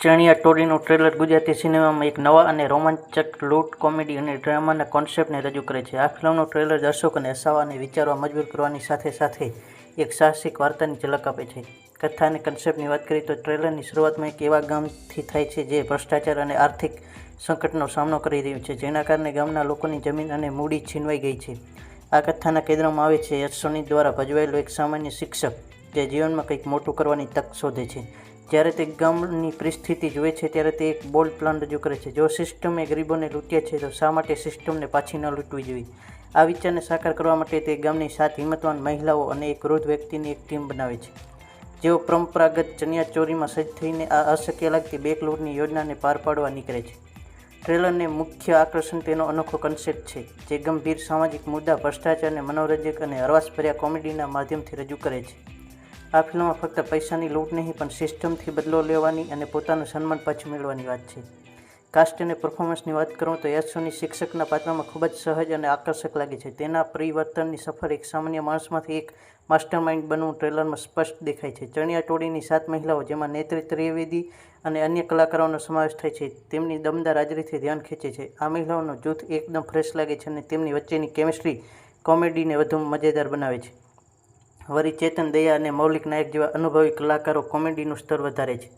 ચણિયા ચોળીનું trailer Gujarati સિનેમામાં એક નવા અને રોમાંચક લૂંટ, કોમેડી અને ડ્રામાના કોન્સેપ્ટને રજૂ કરે છે. આ ફિલ્મનું ટ્રેલર દર્શકોને હસાવવા અને વિચારવા મજબૂર કરવાની સાથે સાથે એક સાહસિક વાર્તાની ઝલક આપે છે. કથા અને કન્સેપ્ટની વાત કરીએ તો ટ્રેલરની શરૂઆતમાં એક એવા ગામથી થાય છે જે ભ્રષ્ટાચાર અને આર્થિક સંકટનો સામનો કરી રહ્યું છે, જેના કારણે ગામના લોકોની જમીન અને મૂડી છીનવાઈ ગઈ છે. આ કથાના કેન્દ્રમાં આવે છે યશ સોની દ્વારા ભજવાયેલો એક સામાન્ય શિક્ષક, જે જીવનમાં કંઈક મોટું કરવાની તક શોધે છે. જ્યારે તે ગામની પરિસ્થિતિ જુએ છે ત્યારે તે એક બોલ્ડ પ્લાન રજૂ કરે છે. જો સિસ્ટમે ગરીબોને લૂંટ્યા છે તો શા માટે સિસ્ટમને પાછી ન લૂંટવી જોઈએ? આ વિચારને સાકાર કરવા માટે તે ગામની 7 હિંમતવાન મહિલાઓ અને એક વૃદ્ધ વ્યક્તિની એક ટીમ બનાવે છે, જેઓ પરંપરાગત ચણિયાચોળીમાં સજ્જ થઈને આ અશક્ય લાગતી બેંક લૂંટની યોજનાને પાર પાડવા નીકળે છે. ટ્રેલરને મુખ્ય આકર્ષણ તેનો અનોખો કન્સેપ્ટ છે, જે ગંભીર સામાજિક મુદ્દા, ભ્રષ્ટાચારને મનોરંજક અને હરવાશભર્યા કોમેડીના માધ્યમથી રજૂ કરે છે. આ ફિલ્મમાં ફક્ત પૈસાની લૂંટ નહીં, પણ સિસ્ટમથી બદલો લેવાની અને પોતાનું સન્માન પાછું મેળવવાની વાત છે. કાસ્ટ અને પરફોર્મન્સની વાત કરું તો યશ સોની શિક્ષકના પાત્રમાં ખૂબ જ સહજ અને આકર્ષક લાગે છે. તેના પરિવર્તનની સફર એક સામાન્ય માણસમાંથી એક માસ્ટરમાઇન્ડ બનવું ટ્રેલરમાં સ્પષ્ટ દેખાય છે. ચણિયા ચોળીની 7 મહિલાઓ, જેમાં નેત્રી ત્રિવેદી અને અન્ય કલાકારોનો સમાવેશ થાય છે, તેમની દમદાર હાજરીથી ધ્યાન ખેંચે છે. આ મહિલાઓનું જૂથ એકદમ ફ્રેશ લાગે છે અને તેમની વચ્ચેની કેમિસ્ટ્રી કોમેડીને વધુ મજેદાર બનાવે છે. વળી ચેતન, દયા અને મૌલિક નાયક જેવા અનુભવી કલાકારો કોમેડીનું સ્તર વધારે છે.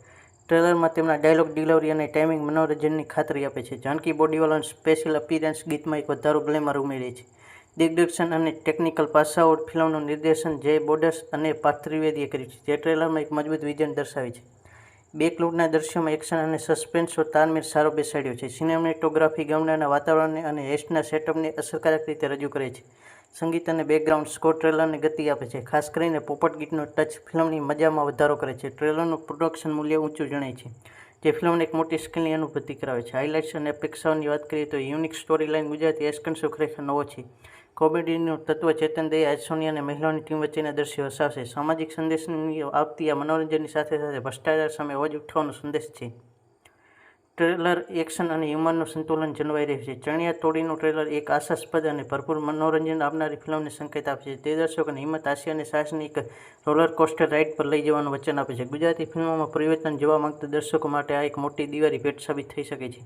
ટ્રેલરમાં તેમના ડાયલોગ ડિલિવરી અને ટાઇમિંગ મનોરંજનની ખાતરી આપે છે. જાનકી બોડીવાલાનું સ્પેશિયલ અપીયરન્સ ગીતમાં એક વધારો ગ્લેમર ઉમેરે છે. દિગ્દર્શન અને ટેકનિકલ પાસાઓ ફિલ્મનું નિર્દેશન જય બોડસ અને પાર્થ ત્રિવેદીએ કર્યું છે, જે ટ્રેલરમાં એક મજબૂત વિઝન દર્શાવે છે. બેંક લૂંટના દ્રશ્યોમાં એક્શન અને સસ્પેન્સનો તાલમેલ સારો બેસાડ્યો છે. સિનેમેટોગ્રાફી ગામડાના વાતાવરણને અને હેસ્ટના સેટઅપને અસરકારક રીતે રજૂ કરે છે. સંગીત અને બેકગ્રાઉન્ડ સ્કોર ટ્રેલરને ગતિ આપે છે. ખાસ કરીને પોપટ ગીતનો ટચ ફિલ્મની મજામાં વધારો કરે છે. ટ્રેલરનું પ્રોડક્શન મૂલ્ય ઊંચું જણાય છે, જે ફિલ્મને એક મોટી સ્કેલની અનુભૂતિ કરાવે છે. હાઇલાઇટ્સ અને અપેક્ષાઓની વાત કરીએ તો unique story line Gujarati action ખરેખર નવો છે. કોમેડીનું તત્વ ચેતન, દયા, યશ સોની અને મહિલાઓની ટીમ વચ્ચેના દ્રશ્યો હસાવશે. સામાજિક સંદેશની આપતી આ મનોરંજનની સાથે સાથે ભ્રષ્ટાચાર સામે અવાજ ઉઠાવવાનો સંદેશ છે. ટ્રેલર એક્શન અને હ્યુમરનું સંતુલન જળવાઈ રહ્યું છે. ચણિયા ચોળીનું ટ્રેલર એક આશાસ્પદ અને ભરપૂર મનોરંજન આપનારી ફિલ્મને સંકેત આપે છે. તે દર્શકોને હિંમત, હાસ્ય અને સાહસની એક રોલર કોસ્ટર રાઇડ પર લઈ જવાનું વચન આપે છે. ગુજરાતી ફિલ્મોમાં પરિવર્તન જોવા માંગતા દર્શકો માટે આ એક મોટી દિવાળી ભેટ સાબિત થઈ શકે છે.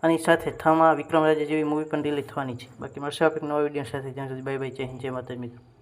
આની સાથે થમા, વિક્રમ રાજા જેવી મૂવી પણ રિલીઝ થવાની છે. બાકી મળશે આપણે નવા વિડીયો સાથે. જ્યાં સુધી બાય બાય. જય હિન્દ, જય માતાજી મિત્રો.